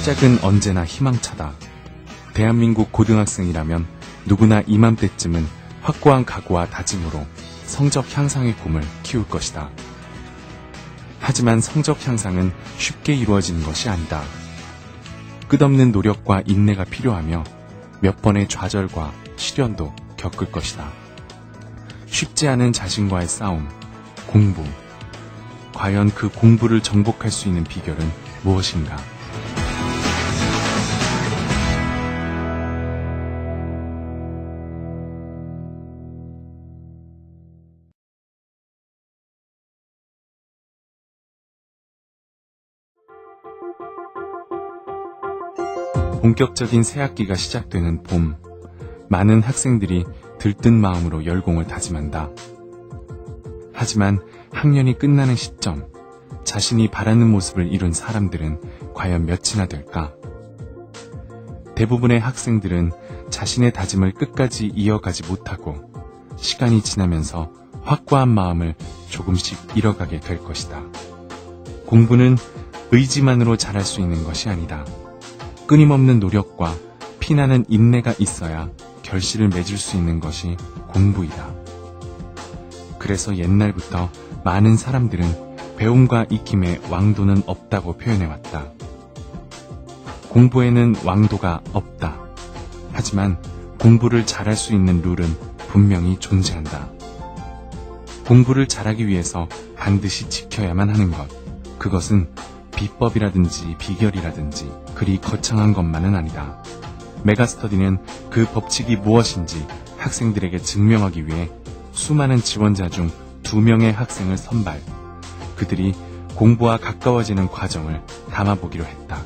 시작은 언제나 희망차다. 대한민국 고등학생이라면 누구나 이맘때쯤은 확고한 각오와 다짐으로 성적 향상의 꿈을 키울 것이다. 하지만 성적 향상은 쉽게 이루어지는 것이 아니다. 끝없는 노력과 인내가 필요하며 몇 번의 좌절과 시련도 겪을 것이다. 쉽지 않은 자신과의 싸움, 공부. 과연 그 공부를 정복할 수 있는 비결은 무엇인가? 본격적인 새학기가 시작되는 봄, 많은 학생들이 들뜬 마음으로 열공을 다짐한다. 하지만 학년이 끝나는 시점, 자신이 바라는 모습을 이룬 사람들은 과연 몇이나 될까? 대부분의 학생들은 자신의 다짐을 끝까지 이어가지 못하고 시간이 지나면서 확고한 마음을 조금씩 잃어가게 될 것이다. 공부는 의지만으로 잘할 수 있는 것이 아니다. 끊임없는 노력과 피나는 인내가 있어야 결실을 맺을 수 있는 것이 공부이다. 그래서 옛날부터 많은 사람들은 배움과 익힘에 왕도는 없다고 표현해왔다. 공부에는 왕도가 없다. 하지만 공부를 잘할 수 있는 룰은 분명히 존재한다. 공부를 잘하기 위해서 반드시 지켜야만 하는 것, 그것은 비법이라든지 비결이라든지 그리 거창한 것만은 아니다. 메가스터디는 그 법칙이 무엇인지 학생들에게 증명하기 위해 수많은 지원자 중 2명의 학생을 선발, 그들이 공부와 가까워지는 과정을 담아보기로 했다.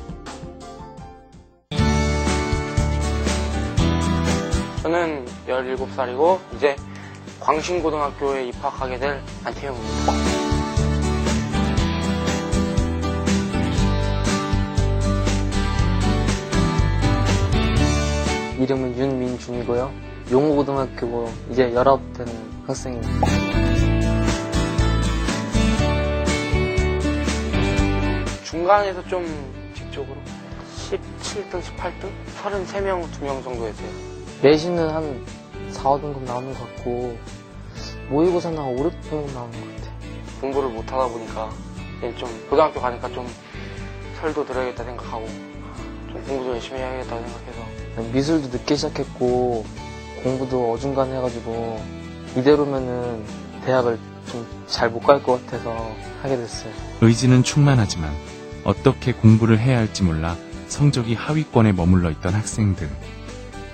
저는 17살이고 이제 광신고등학교에 입학하게 될 안태용입니다. 이름은 윤민준이고요. 용호고등학교고 이제 19된 학생입니다. 중간에서 좀 직접으로 17등, 18등? 33명, 2명 정도 했어요. 내신은 한 4, 5등급 나오는 것 같고 모의고사는 한 5, 6등급 나오는 것 같아요. 공부를 못하다 보니까 이제 좀 고등학교 가니까 좀 설도 들어야겠다 생각하고 좀 공부도 열심히 해야겠다 생각해서 미술도 늦게 시작했고 공부도 어중간해가지고 이대로면은 대학을 좀 잘 못 갈 것 같아서 하게 됐어요. 의지는 충만하지만 어떻게 공부를 해야 할지 몰라 성적이 하위권에 머물러 있던 학생들.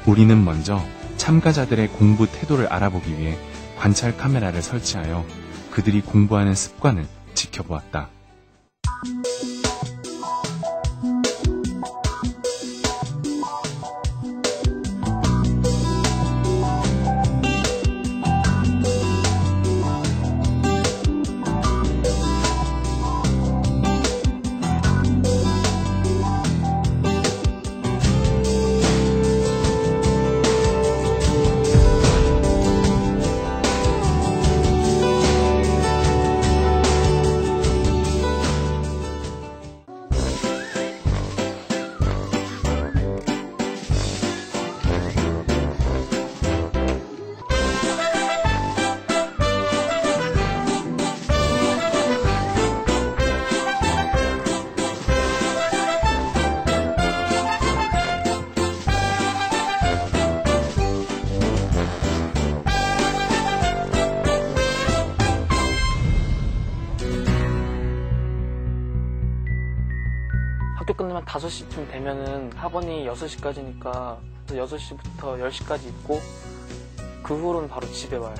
우리는 먼저 참가자들의 공부 태도를 알아보기 위해 관찰 카메라를 설치하여 그들이 공부하는 습관을 지켜보았다. 학교 끝나면 5시쯤 되면은 학원이 6시까지니까 6시부터 10시까지 있고 그 후로는 바로 집에 와요.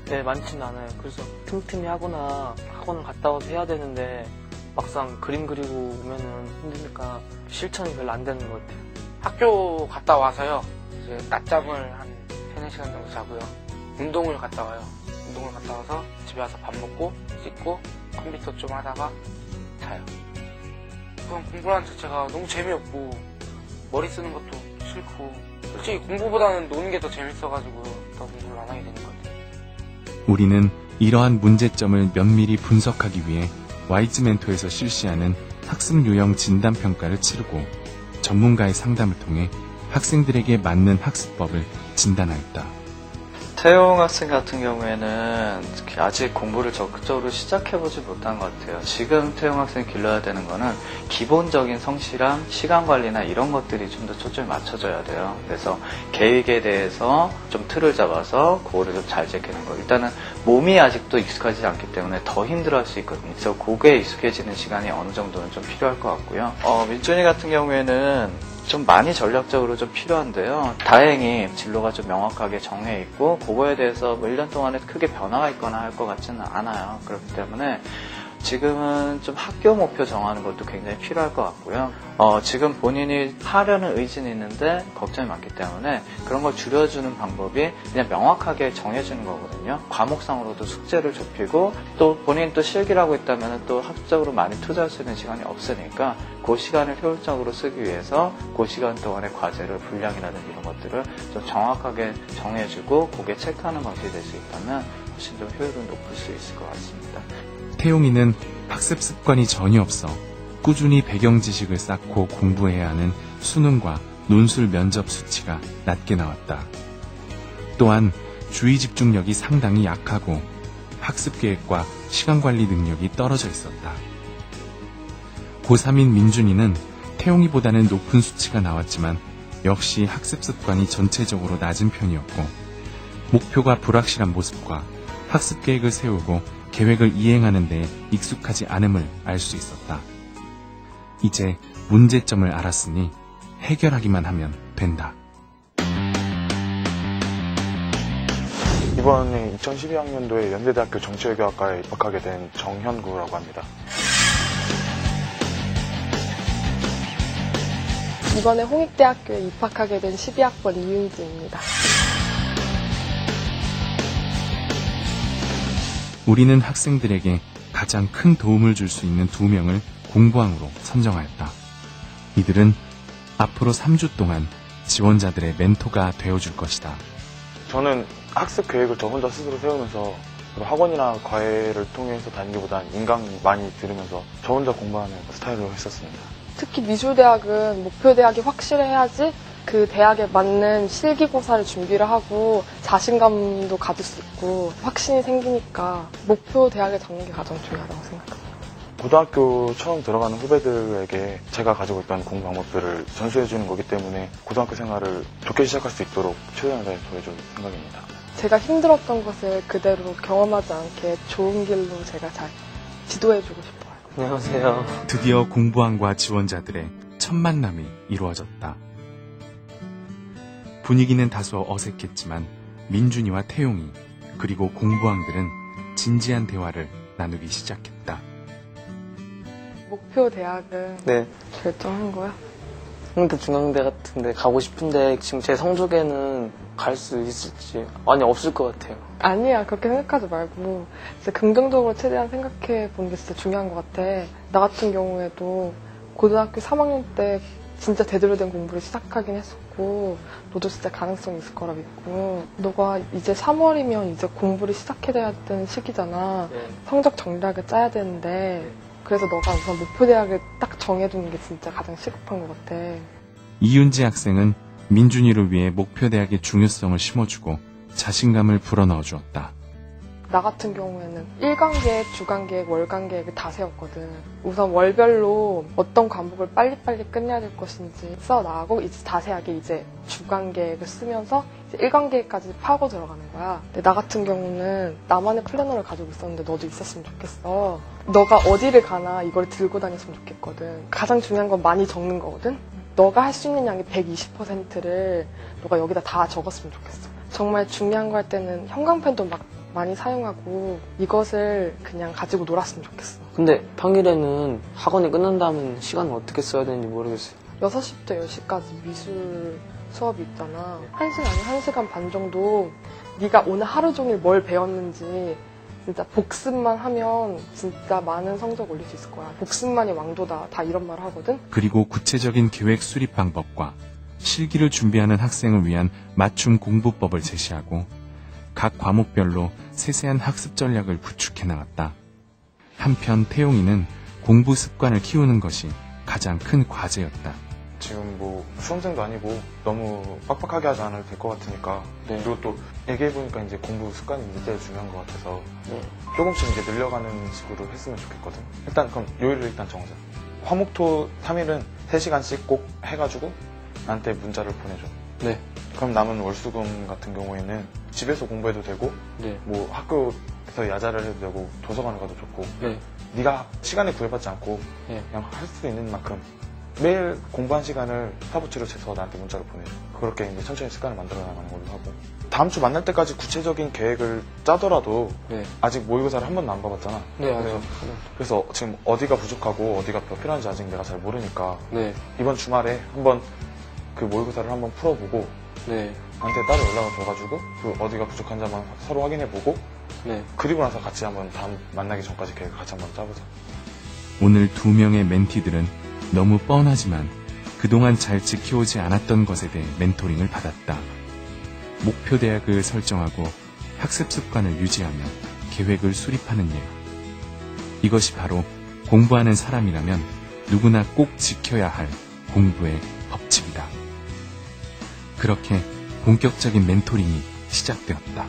네, 많지는 않아요. 그래서 틈틈이 하거나 학원을 갔다 와서 해야 되는데 막상 그림 그리고 오면은 힘드니까 실천이 별로 안 되는 것 같아요. 학교 갔다 와서요. 이제 낮잠을 한 3-4시간 정도 자고요. 운동을 갔다 와요. 운동을 갔다 와서 집에 와서 밥 먹고 씻고 컴퓨터 좀 하다가 자요. 그냥 공부라는 자체가 너무 재미없고 머리 쓰는 것도 싫고 솔직히 공부보다는 노는 게 더 재밌어가지고 더 공부를 안 하게 되는 것 같아요. 우리는 이러한 문제점을 면밀히 분석하기 위해 와이즈 멘토에서 실시하는 학습 유형 진단 평가를 치르고 전문가의 상담을 통해 학생들에게 맞는 학습법을 진단하였다. 태용 학생 같은 경우에는 아직 공부를 적극적으로 시작해보지 못한 것 같아요. 지금 태용 학생이 길러야 되는 거는 기본적인 성실함, 시간 관리나 이런 것들이 좀 더 초점이 맞춰져야 돼요. 그래서 계획에 대해서 좀 틀을 잡아서 그거를 좀 잘 지키는 거. 일단은 몸이 아직도 익숙하지 않기 때문에 더 힘들어할 수 있거든요. 그래서 그거에 익숙해지는 시간이 어느 정도는 좀 필요할 것 같고요. 민준이 같은 경우에는 좀 많이 전략적으로 좀 필요한데요. 다행히 진로가 좀 명확하게 정해 있고 그거에 대해서 뭐 1년 동안에 크게 변화가 있거나 할 것 같지는 않아요. 그렇기 때문에 지금은 좀 학교 목표 정하는 것도 굉장히 필요할 것 같고요. 지금 본인이 하려는 의지는 있는데 걱정이 많기 때문에 그런 걸 줄여주는 방법이 그냥 명확하게 정해주는 거거든요. 과목상으로도 숙제를 좁히고 또 본인이 또 실기라고 있다면 또 학습적으로 많이 투자할 수 있는 시간이 없으니까 그 시간을 효율적으로 쓰기 위해서 그 시간 동안의 과제를 분량이라든지 이런 것들을 좀 정확하게 정해주고 그게 체크하는 방식이 될 수 있다면 훨씬 더 효율은 높을 수 있을 것 같습니다. 태용이는 학습 습관이 전혀 없어 꾸준히 배경 지식을 쌓고 공부해야 하는 수능과 논술 면접 수치가 낮게 나왔다. 또한 주의 집중력이 상당히 약하고 학습 계획과 시간 관리 능력이 떨어져 있었다. 고3인 민준이는 태용이보다는 높은 수치가 나왔지만 역시 학습 습관이 전체적으로 낮은 편이었고 목표가 불확실한 모습과 학습 계획을 세우고 계획을 이행하는 데 익숙하지 않음을 알 수 있었다. 이제 문제점을 알았으니 해결하기만 하면 된다. 이번에 2012학년도에 연세대학교 정치외교학과에 입학하게 된 정현구라고 합니다. 이번에 홍익대학교에 입학하게 된 12학번 이윤지입니다. 우리는 학생들에게 가장 큰 도움을 줄 수 있는 2명을 공부왕으로 선정하였다. 이들은 앞으로 3주 동안 지원자들의 멘토가 되어줄 것이다. 저는 학습 계획을 저 혼자 스스로 세우면서 학원이나 과외를 통해서 다니기보다는 인강 많이 들으면서 저 혼자 공부하는 스타일로 했었습니다. 특히 미술대학은 목표대학이 확실해야지 그 대학에 맞는 실기고사를 준비를 하고 자신감도 가질 수 있고 확신이 생기니까 목표 대학에 잡는 게 가장 중요하다고 생각합니다. 고등학교 처음 들어가는 후배들에게 제가 가지고 있던 공부 방법들을 전수해주는 거기 때문에 고등학교 생활을 좋게 시작할 수 있도록 최선을 다해 보여줄 생각입니다. 제가 힘들었던 것을 그대로 경험하지 않게 좋은 길로 제가 잘 지도해주고 싶어요. 안녕하세요. 드디어 공부왕과 지원자들의 첫 만남이 이루어졌다. 분위기는 다소 어색했지만 민준이와 태용이 그리고 공부왕들은 진지한 대화를 나누기 시작했다. 목표 대학은 네. 결정한 거야? 홍대 중앙대 같은데 가고 싶은데 지금 제 성적에는 갈 수 있을지 아니 없을 것 같아요. 아니야, 그렇게 생각하지 말고 진짜 긍정적으로 최대한 생각해 보는 게 진짜 중요한 것 같아. 나 같은 경우에도 고등학교 3학년 때 진짜 제대로 된 공부를 시작하긴 했었고 너도 진짜 가능성이 있을 거라 믿고 너가 이제 3월이면 이제 공부를 시작해야 되는 시기잖아. 네. 성적 전략을 짜야 되는데 그래서 너가 우선 목표 대학을 딱 정해두는 게 진짜 가장 시급한 것 같아. 이윤지 학생은 민준이를 위해 목표 대학의 중요성을 심어주고 자신감을 불어넣어 주었다. 나 같은 경우에는 1강 계획, 주간 계획, 월간 계획을 다 세웠거든. 우선 월별로 어떤 과목을 빨리빨리 끝내야 될 것인지 써나가고 이제 자세하게 이제 주간 계획을 쓰면서 이제 1강 계획까지 파고 들어가는 거야. 근데 나 같은 경우는 나만의 플래너를 가지고 있었는데 너도 있었으면 좋겠어. 너가 어디를 가나 이걸 들고 다녔으면 좋겠거든. 가장 중요한 건 많이 적는 거거든. 너가 할 수 있는 양의 120%를 너가 여기다 다 적었으면 좋겠어. 정말 중요한 거 할 때는 형광펜도 막 많이 사용하고 이것을 그냥 가지고 놀았으면 좋겠어. 근데 평일에는 학원이 끝난 다음엔 시간을 어떻게 써야 되는지 모르겠어요. 6시부터 10시까지 미술 수업이 있잖아. 1시간, 1시간 반 정도 네가 오늘 하루 종일 뭘 배웠는지 진짜 복습만 하면 진짜 많은 성적 올릴 수 있을 거야. 복습만이 왕도다. 다 이런 말 하거든. 그리고 구체적인 계획 수립 방법과 실기를 준비하는 학생을 위한 맞춤 공부법을 제시하고 각 과목별로 세세한 학습 전략을 구축해 나갔다. 한편 태용이는 공부 습관을 키우는 것이 가장 큰 과제였다. 지금 뭐 수험생도 아니고 너무 빡빡하게 하지 않아도 될 것 같으니까 네. 그리고 또 얘기해보니까 이제 공부 습관이 이때 중요한 것 같아서 네. 조금씩 이제 늘려가는 식으로 했으면 좋겠거든. 일단 그럼 요일을 일단 정하자. 화목토 3일은 3시간씩 꼭 해가지고 나한테 문자를 보내줘. 네. 그럼 남은 월수금 같은 경우에는 집에서 공부해도 되고 네. 뭐 학교에서 야자를 해도 되고 도서관을 가도 좋고 네. 네가 시간에 구애받지 않고 네. 그냥 할 수 있는 만큼 매일 공부한 시간을 스타부치로 재서 나한테 문자로 보내줘. 그렇게 이제 천천히 습관을 만들어 나가는 걸로 하고 다음 주 만날 때까지 구체적인 계획을 짜더라도 네. 아직 모의고사를 한 번도 안 봐봤잖아. 네, 알죠. 그래서 지금 어디가 부족하고 어디가 더 필요한지 아직 내가 잘 모르니까 네. 이번 주말에 한번 그 모의고사를 한번 풀어보고 네. 나한테 따로 연락을 줘가지고 그 어디가 부족한지 한번 서로 확인해보고 네. 그리고 나서 같이 한번 다음 만나기 전까지 계획을 같이 한번 짜보자. 오늘 2명의 멘티들은 너무 뻔하지만 그동안 잘 지켜오지 않았던 것에 대해 멘토링을 받았다. 목표 대학을 설정하고 학습 습관을 유지하며 계획을 수립하는 일. 이것이 바로 공부하는 사람이라면 누구나 꼭 지켜야 할 공부의 법칙이다. 그렇게 본격적인 멘토링이 시작되었다.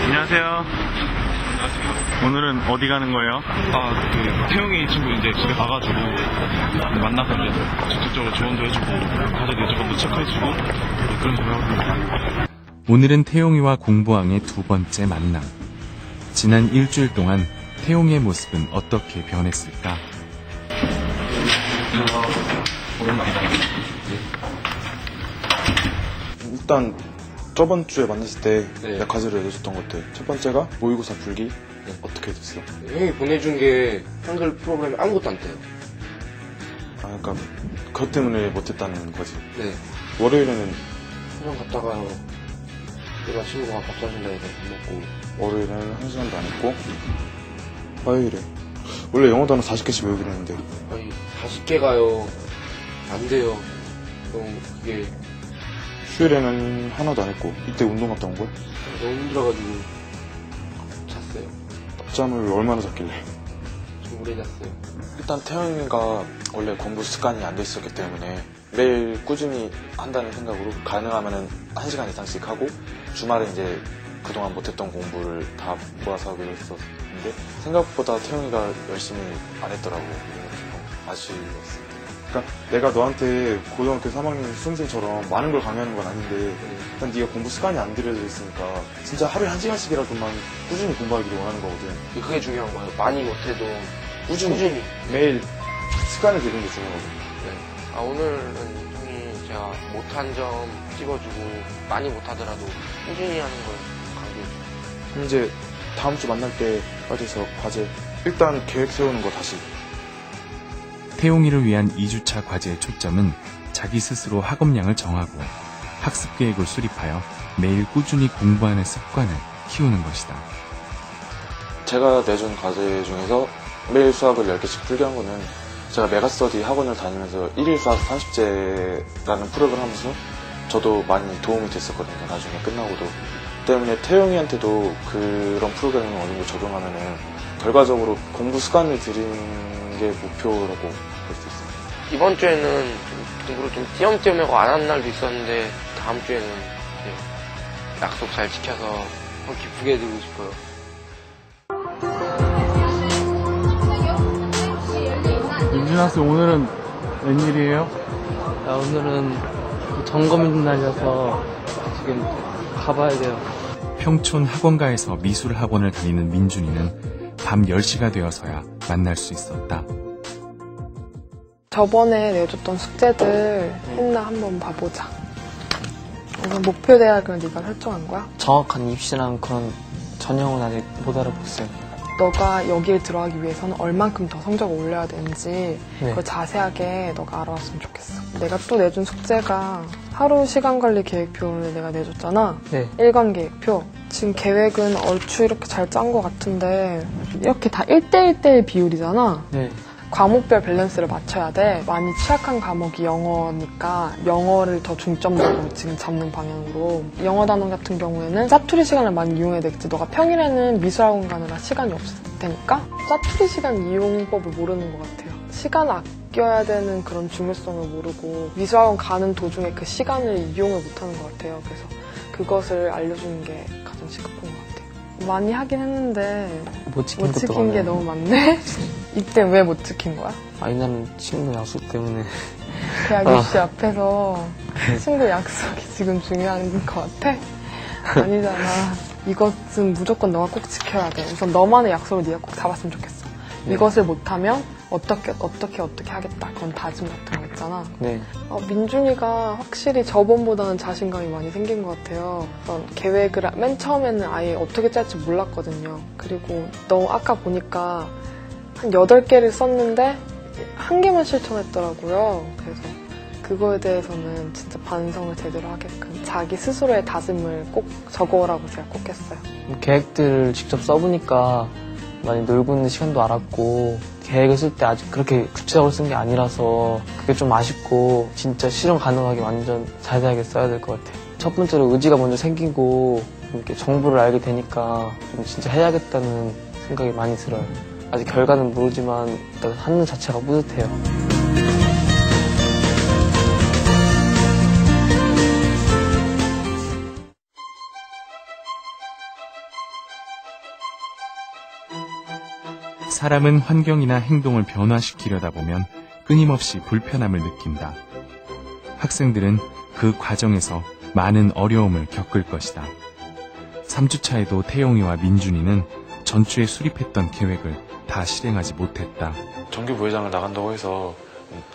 안녕하세요. 오늘은 어디 가는 거예요? 태용이 친구 이제 집에 가가지고 만나서 이제 직접적으로 조언도 해주고 과제도 이쪽도 체크해주고 그런 소리 하거든요. 오늘은 태용이와 공부왕의 두 번째 만남. 지난 일주일 동안 태용이의 모습은 어떻게 변했을까? 일단 저번 주에 만났을 때 네. 내가 과제를 내줬던 것들 첫 번째가 모의고사 풀기. 어떻게 됐어? 형이 보내준 게 한글 프로그램 아무것도 안 떠요. 아, 그러니까 그것 때문에 못했다는 거지. 네. 월요일에는 그냥 갔다가 내가 친구가 밥 사준다 해서 밥 먹고. 월요일에는 1시간도 안 했고 화요일에 원래 영어 단어 40개씩 외우기로 했는데 아니 40개 가요. 안 돼요. 그럼 그게 수요일에는 하나도 안 했고 이때 운동 갔다 온 거야? 너무 힘들어가지고 잤어요. 잠을 얼마나 잤길래? 좀 오래 잤어요. 일단 태영이가 원래 공부 습관이 안 돼 있었기 때문에 매일 꾸준히 한다는 생각으로 가능하면은 1시간 이상씩 하고 주말에 이제 그동안 못했던 공부를 다 모아서 하기로 했었는데 생각보다 태영이가 열심히 안 했더라고. 좀 아쉬웠어. 그러니까 내가 너한테 고등학교 3학년 수험생처럼 많은 걸 강요하는 건 아닌데 일단 네가 공부 습관이 안 들여져 있으니까 진짜 하루에 1시간씩이라도만 꾸준히 공부하기를 원하는 거거든. 그게 중요한 거예요. 많이 못해도 꾸준히 매일 습관을 들이는 게 중요하거든. 네. 오늘은 형이 제가 못한 점 찍어주고 많이 못하더라도 꾸준히 하는 걸 강조해줘요. 그럼 이제 다음 주 만날 때까지 해서 과제 일단 계획 세우는 거 다시. 태용이를 위한 2주차 과제의 초점은 자기 스스로 학업량을 정하고 학습 계획을 수립하여 매일 꾸준히 공부하는 습관을 키우는 것이다. 제가 내준 과제 중에서 매일 수학을 10개씩 풀게 한 거는 제가 메가스터디 학원을 다니면서 1일 수학 30제라는 프로그램을 하면서 저도 많이 도움이 됐었거든요. 나중에 끝나고도. 때문에 태용이한테도 그런 프로그램을 어느 정도 적용하면은 결과적으로 공부 습관을 들이는 게 목표라고 볼 수 있어요. 이번 주에는 좀 공부를 좀 띄엄띄엄하고 안 한 날도 있었는데 다음 주에는 이제 약속 잘 지켜서 더 기쁘게 해드리고 싶어요. 윤진 학생 오늘은 웬일이에요? 오늘은 점검 있는 날이라서 지금 가봐야 돼요. 평촌 학원가에서 미술 학원을 다니는 민준이는 밤 10시가 되어서야 만날 수 있었다. 저번에 내줬던 숙제들 했나 한번 봐보자. 우선 목표 대학을 네가 설정한 거야? 정확한 입시랑 그런 전형은 아직 못 알아봤어요. 너가 여기에 들어가기 위해서는 얼만큼 더 성적을 올려야 되는지 네. 그걸 자세하게 너가 알아왔으면 좋겠어. 내가 또 내준 숙제가 하루 시간 관리 계획표를 내가 내줬잖아. 네. 일간 계획표. 지금 계획은 얼추 이렇게 잘 짠 것 같은데 이렇게 다 1대1대1 비율이잖아. 네. 과목별 밸런스를 맞춰야 돼. 많이 취약한 과목이 영어니까 영어를 더 중점적으로 지금 잡는 방향으로. 영어 단원 같은 경우에는 짜투리 시간을 많이 이용해야 되겠지. 너가 평일에는 미술학원 가느라 시간이 없을 테니까 짜투리 시간 이용법을 모르는 것 같아요. 시간 아껴야 되는 그런 중요성을 모르고 미술학원 가는 도중에 그 시간을 이용을 못하는 것 같아요. 그래서 그것을 알려주는 게 가장 시급한 것 같아요. 많이 하긴 했는데 못 지킨 못 것도 지킨 게 많아요. 너무 많네. 이때 왜 못 지킨 거야? 아니면 친구 약속 때문에. 대학 입시 앞에서 친구 약속이 지금 중요한 것 같아? 아니잖아. 이것은 무조건 너가 꼭 지켜야 돼. 우선 너만의 약속을 네가 꼭 잡았으면 좋겠어. 네. 이것을 못하면 어떻게 하겠다. 그런 다짐 같은 거 있잖아. 네. 민준이가 확실히 저번보다는 자신감이 많이 생긴 것 같아요. 그런 계획을 맨 처음에는 아예 어떻게 짤지 몰랐거든요. 그리고 너 아까 보니까 한 8개를 썼는데 1개만 실천했더라고요. 그래서 그거에 대해서는 진짜 반성을 제대로 하게끔 자기 스스로의 다짐을 꼭 적어오라고 제가 꼭 했어요. 계획들을 직접 써보니까 많이 놀고 있는 시간도 알았고 계획을 쓸 때 아직 그렇게 구체적으로 쓴 게 아니라서 그게 좀 아쉽고 진짜 실현 가능하게 완전 자세하게 써야 될 것 같아요. 첫 번째로 의지가 먼저 생기고 이렇게 정보를 알게 되니까 좀 진짜 해야겠다는 생각이 많이 들어요. 아직 결과는 모르지만 일단 하는 자체가 뿌듯해요. 사람은 환경이나 행동을 변화시키려다 보면 끊임없이 불편함을 느낀다. 학생들은 그 과정에서 많은 어려움을 겪을 것이다. 3주차에도 태용이와 민준이는 전주에 수립했던 계획을 다 실행하지 못했다. 정규 부회장을 나간다고 해서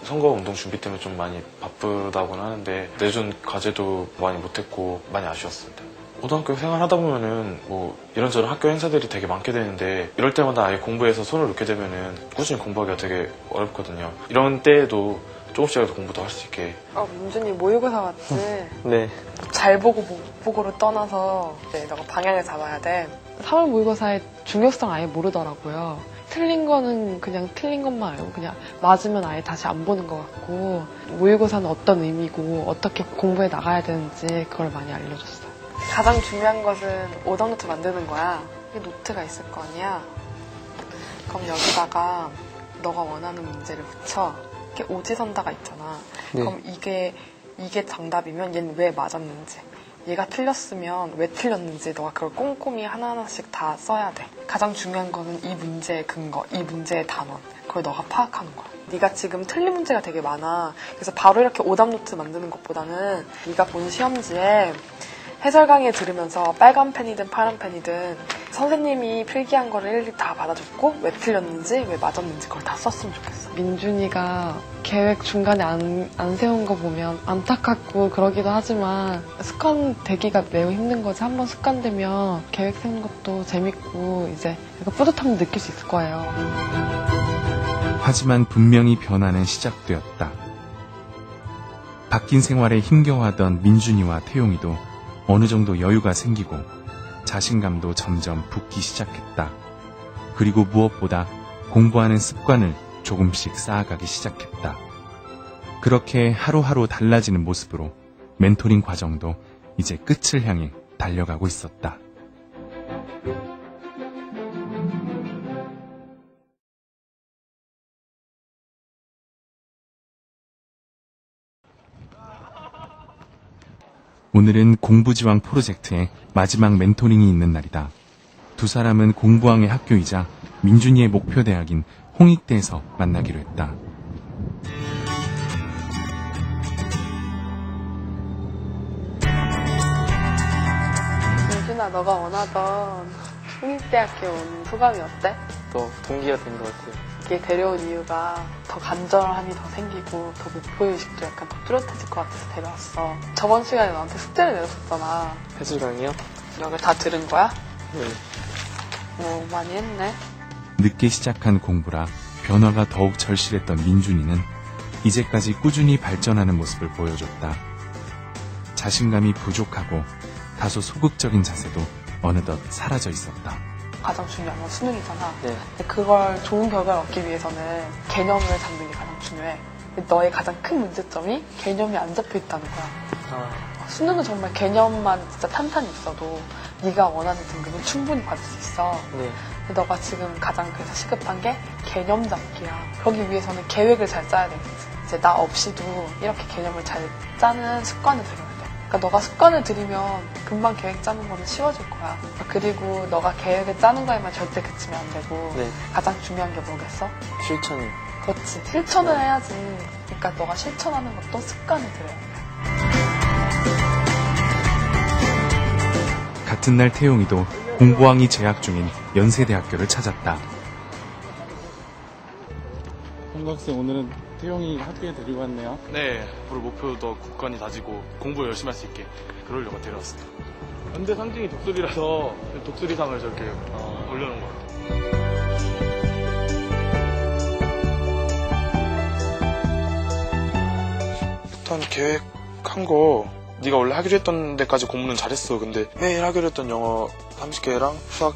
선거운동 준비 때문에 좀 많이 바쁘다고는 하는데 내준 과제도 많이 못했고 많이 아쉬웠습니다. 고등학교 생활하다 보면은 뭐 이런저런 학교 행사들이 되게 많게 되는데 이럴 때마다 아예 공부에서 손을 놓게 되면은 꾸준히 공부하기가 되게 어렵거든요. 이런 때에도 조금씩이라도 공부도 할 수 있게. 민준이 모의고사 왔지? 네. 잘 보고 못 보고를 떠나서 너가 방향을 잡아야 돼. 3월 모의고사의 중요성 아예 모르더라고요. 틀린 거는 그냥 틀린 것만 알고 그냥 맞으면 아예 다시 안 보는 것 같고 모의고사는 어떤 의미고 어떻게 공부해 나가야 되는지 그걸 많이 알려줬어요. 가장 중요한 것은 오답노트 만드는 거야. 이게 노트가 있을 거 아니야. 그럼 여기다가 너가 원하는 문제를 붙여. 이렇게 오지선다가 있잖아. 네. 그럼 이게 정답이면 얘는 왜 맞았는지, 얘가 틀렸으면 왜 틀렸는지 너가 그걸 꼼꼼히 하나하나씩 다 써야 돼. 가장 중요한 거는 이 문제의 근거, 이 문제의 단원. 그걸 너가 파악하는 거야. 네가 지금 틀린 문제가 되게 많아. 그래서 바로 이렇게 오답노트 만드는 것보다는 네가 본 시험지에 해설 강의 들으면서 빨간 펜이든 파란 펜이든 선생님이 필기한 거를 일일이 다 받아줬고 왜 틀렸는지 왜 맞았는지 그걸 다 썼으면 좋겠어. 민준이가 계획 중간에 안 세운 거 보면 안타깝고 그러기도 하지만 습관되기가 매우 힘든 거지. 한번 습관되면 계획 세우는 것도 재밌고 이제 약간 뿌듯함을 느낄 수 있을 거예요. 하지만 분명히 변화는 시작되었다. 바뀐 생활에 힘겨워하던 민준이와 태용이도 어느 정도 여유가 생기고 자신감도 점점 붙기 시작했다. 그리고 무엇보다 공부하는 습관을 조금씩 쌓아가기 시작했다. 그렇게 하루하루 달라지는 모습으로 멘토링 과정도 이제 끝을 향해 달려가고 있었다. 오늘은 공부지왕 프로젝트의 마지막 멘토링이 있는 날이다. 두 사람은 공부왕의 학교이자 민준이의 목표 대학인 홍익대에서 만나기로 했다. 민준아, 너가 원하던 홍익대학교 온 소감이 어때? 또 동기가 된 것 같아요. 이게 데려온 이유가 더 간절함이 더 생기고 더 목표의식도 약간 더 뚜렷해질 것 같아서 데려왔어. 저번 시간에 너한테 숙제를 내줬었잖아. 해설 강의요? 여기 다 들은 거야? 네. 많이 했네. 늦게 시작한 공부라 변화가 더욱 절실했던 민준이는 이제까지 꾸준히 발전하는 모습을 보여줬다. 자신감이 부족하고 다소 소극적인 자세도 어느덧 사라져 있었다. 가장 중요한 건 수능이잖아. 네. 근데 그걸 좋은 결과를 얻기 위해서는 개념을 잡는 게 가장 중요해. 근데 너의 가장 큰 문제점이 개념이 안 잡혀 있다는 거야. 수능은 정말 개념만 진짜 탄탄히 있어도 네가 원하는 등급은 충분히 받을 수 있어. 네. 근데 너가 지금 가장 그래서 시급한 게 개념 잡기야. 그러기 위해서는 계획을 잘 짜야 되겠지. 이제 나 없이도 이렇게 개념을 잘 짜는 습관을 들여야 돼. 그러니까 너가 습관을 들이면 금방 계획 짜는 거는 쉬워질 거야. 그리고 너가 계획을 짜는 거에만 절대 그치면 안 되고 네. 가장 중요한 게 뭐겠어? 실천. 그렇지. 실천을 해야지. 그러니까 너가 실천하는 것도 습관을 들여야 돼. 같은 날 태용이도 공부왕이 재학 중인 연세대학교를 찾았다. 한국학생 오늘은 태용이 학교에 데리고 왔네요. 네, 앞으로 목표도 굳건히 다지고 공부 열심히 할 수 있게 그러려고 데려왔습니다. 현대 상징이 독수리라서 독수리상을 저렇게 올려놓은 것 같아요. 일단 계획한 거 네가 원래 하기로 했던 데까지 공부는 잘했어. 근데 매일 하기로 했던 영어 30개랑 수학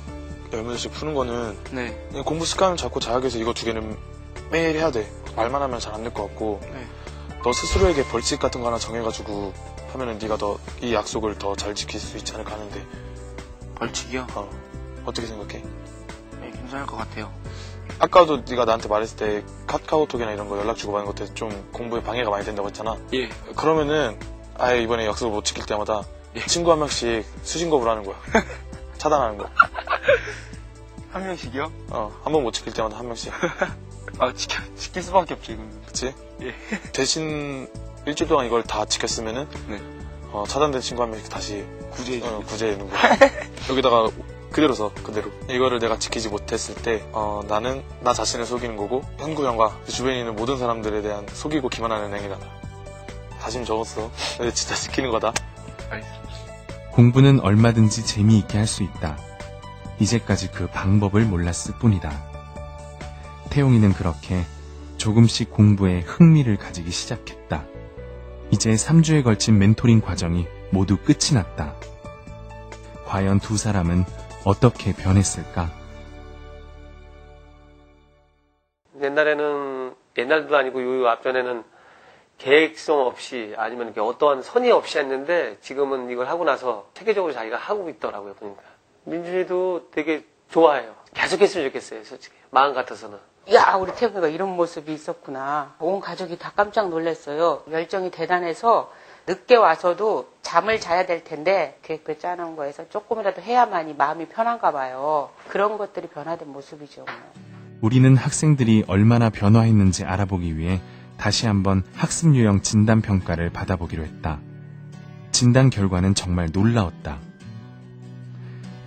10문제씩 푸는 거는 네. 그냥 공부 습관을 잡고 잘하기 위해서 이거 2개는 매일 해야 돼. 말만 하면 잘 안 될 것 같고 네. 너 스스로에게 벌칙 같은 거 하나 정해가지고 하면은 네가 더 이 약속을 더 잘 지킬 수 있지 않을까 하는데 벌칙이요? 어떻게 생각해? 네, 괜찮을 것 같아요. 아까도 네가 나한테 말했을 때 카카오톡이나 이런 거 연락 주고받는 것들 좀 공부에 방해가 많이 된다고 했잖아. 예. 그러면은 아예 이번에 약속을 못 지킬 때마다 친구 한 명씩 수신급으로 하는 거야. 차단하는 거. 한 명씩이요? 한 번 못 지킬 때마다 한 명씩. 아, 지킬 수밖에 없지, 이건. 그치? 예. 대신 일주일 동안 이걸 다 지켰으면은 네. 차단된 친구 한 명씩 다시 구제해 주세요. 구제해 놓은 거야. 여기다가 그대로 써, 그대로. 이거를 내가 지키지 못했을 때 나는 나 자신을 속이는 거고 현구 형과 주변에 있는 모든 사람들에 대한 속이고 기만하는 행위다. 다짐 적었어. 근데 진짜 지키는 거다. 알겠습니다. 공부는 얼마든지 재미있게 할 수 있다. 이제까지 그 방법을 몰랐을 뿐이다. 태용이는 그렇게 조금씩 공부에 흥미를 가지기 시작했다. 이제 3주에 걸친 멘토링 과정이 모두 끝이 났다. 과연 두 사람은 어떻게 변했을까? 옛날도 아니고 요 앞전에는 계획성 없이 아니면 이렇게 어떠한 선의 없이 했는데 지금은 이걸 하고 나서 체계적으로 자기가 하고 있더라고요, 보니까. 민준이도 되게 좋아해요. 계속 했으면 좋겠어요, 솔직히. 마음 같아서는. 야, 우리 태국이가 이런 모습이 있었구나. 온 가족이 다 깜짝 놀랐어요. 열정이 대단해서 늦게 와서도 잠을 자야 될 텐데 계획표 짜놓은 거에서 조금이라도 해야만이 마음이 편한가 봐요. 그런 것들이 변화된 모습이죠. 우리는 학생들이 얼마나 변화했는지 알아보기 위해 다시 한번 학습 유형 진단 평가를 받아보기로 했다. 진단 결과는 정말 놀라웠다.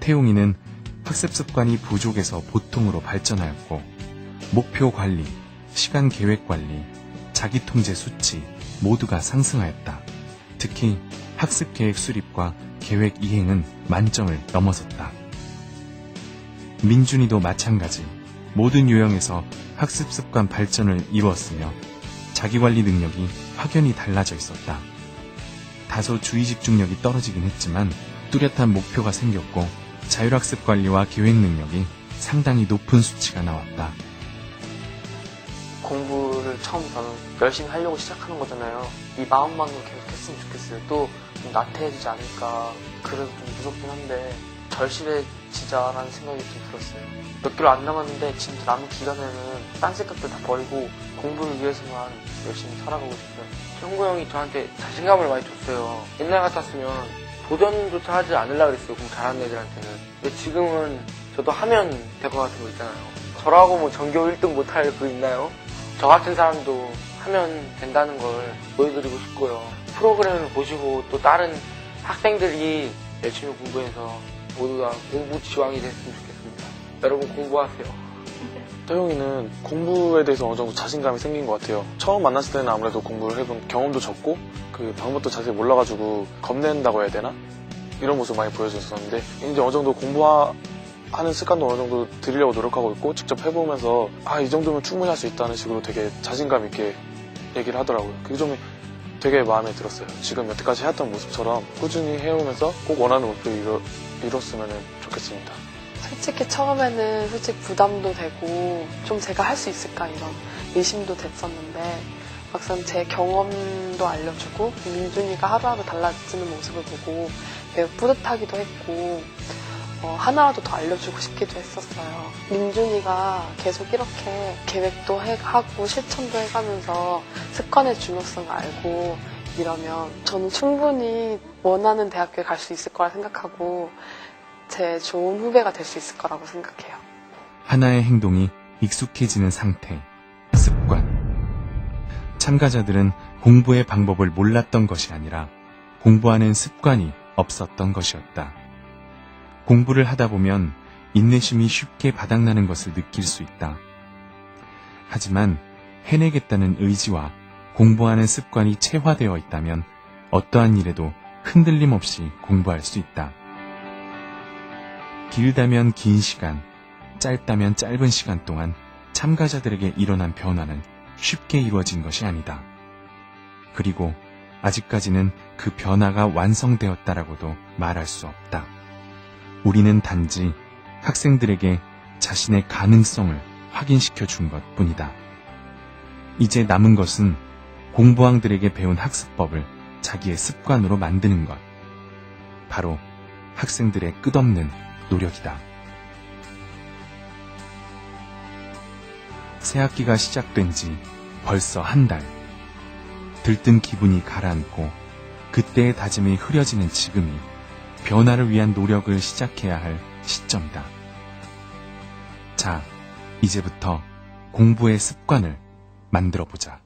태용이는 학습 습관이 부족해서 보통으로 발전하였고 목표 관리, 시간 계획 관리, 자기 통제 수치 모두가 상승하였다. 특히 학습 계획 수립과 계획 이행은 만점을 넘어섰다. 민준이도 마찬가지. 모든 유형에서 학습 습관 발전을 이루었으며 자기관리 능력이 확연히 달라져 있었다. 다소 주의 집중력이 떨어지긴 했지만 뚜렷한 목표가 생겼고 자율학습 관리와 계획 능력이 상당히 높은 수치가 나왔다. 공부를 처음부터는 열심히 하려고 시작하는 거잖아요. 이 마음만으로 계속 했으면 좋겠어요. 또 좀 나태해지지 않을까. 그래도 좀 무섭긴 한데 절실해지자라는 생각이 좀 들었어요. 몇 개월 안 남았는데 진짜 남은 기간에는 딴 생각들 다 버리고 공부를 위해서만 열심히 살아가고 싶어요. 형구 형이 저한테 자신감을 많이 줬어요. 옛날 같았으면 도전조차 하지 않으려고 그랬어요. 공부 잘하는 애들한테는. 근데 지금은 저도 하면 될 것 같은 거 있잖아요. 저라고 뭐 전교 1등 못할 그 있나요? 저 같은 사람도 하면 된다는 걸 보여드리고 싶고요. 프로그램을 보시고 또 다른 학생들이 열심히 공부해서 모두 다 공부 지왕이 됐으면 좋겠습니다. 여러분 공부하세요. 태용이는 공부에 대해서 어느 정도 자신감이 생긴 것 같아요. 처음 만났을 때는 아무래도 공부를 해본 경험도 적고 그 방법도 자세히 몰라가지고 겁낸다고 해야 되나? 이런 모습 많이 보여줬었는데 이제 어느 정도 공부하는 습관도 어느 정도 들이려고 노력하고 있고 직접 해보면서 이 정도면 충분히 할 수 있다는 식으로 되게 자신감 있게 얘기를 하더라고요. 그게 좀 되게 마음에 들었어요. 지금 여태까지 해왔던 모습처럼 꾸준히 해오면서 꼭 원하는 목표를 이뤘으면 좋겠습니다. 솔직히 처음에는 부담도 되고 좀 제가 할 수 있을까 이런 의심도 됐었는데 막상 제 경험도 알려주고 민준이가 하루하루 달라지는 모습을 보고 매우 뿌듯하기도 했고 하나라도 더 알려주고 싶기도 했었어요. 민준이가 계속 이렇게 계획도 하고 실천도 해가면서 습관의 중요성을 알고 이러면 저는 충분히 원하는 대학교에 갈 수 있을 거라 생각하고 제 좋은 후배가 될 수 있을 거라고 생각해요. 하나의 행동이 익숙해지는 상태, 습관. 참가자들은 공부의 방법을 몰랐던 것이 아니라 공부하는 습관이 없었던 것이었다. 공부를 하다 보면 인내심이 쉽게 바닥나는 것을 느낄 수 있다. 하지만 해내겠다는 의지와 공부하는 습관이 체화되어 있다면 어떠한 일에도 흔들림 없이 공부할 수 있다. 길다면 긴 시간, 짧다면 짧은 시간 동안 참가자들에게 일어난 변화는 쉽게 이루어진 것이 아니다. 그리고 아직까지는 그 변화가 완성되었다라고도 말할 수 없다. 우리는 단지 학생들에게 자신의 가능성을 확인시켜 준 것 뿐이다. 이제 남은 것은 공부왕들에게 배운 학습법을 자기의 습관으로 만드는 것. 바로 학생들의 끝없는 노력이다. 새학기가 시작된 지 벌써 한 달. 들뜬 기분이 가라앉고 그때의 다짐이 흐려지는 지금이 변화를 위한 노력을 시작해야 할 시점이다. 자, 이제부터 공부의 습관을 만들어 보자.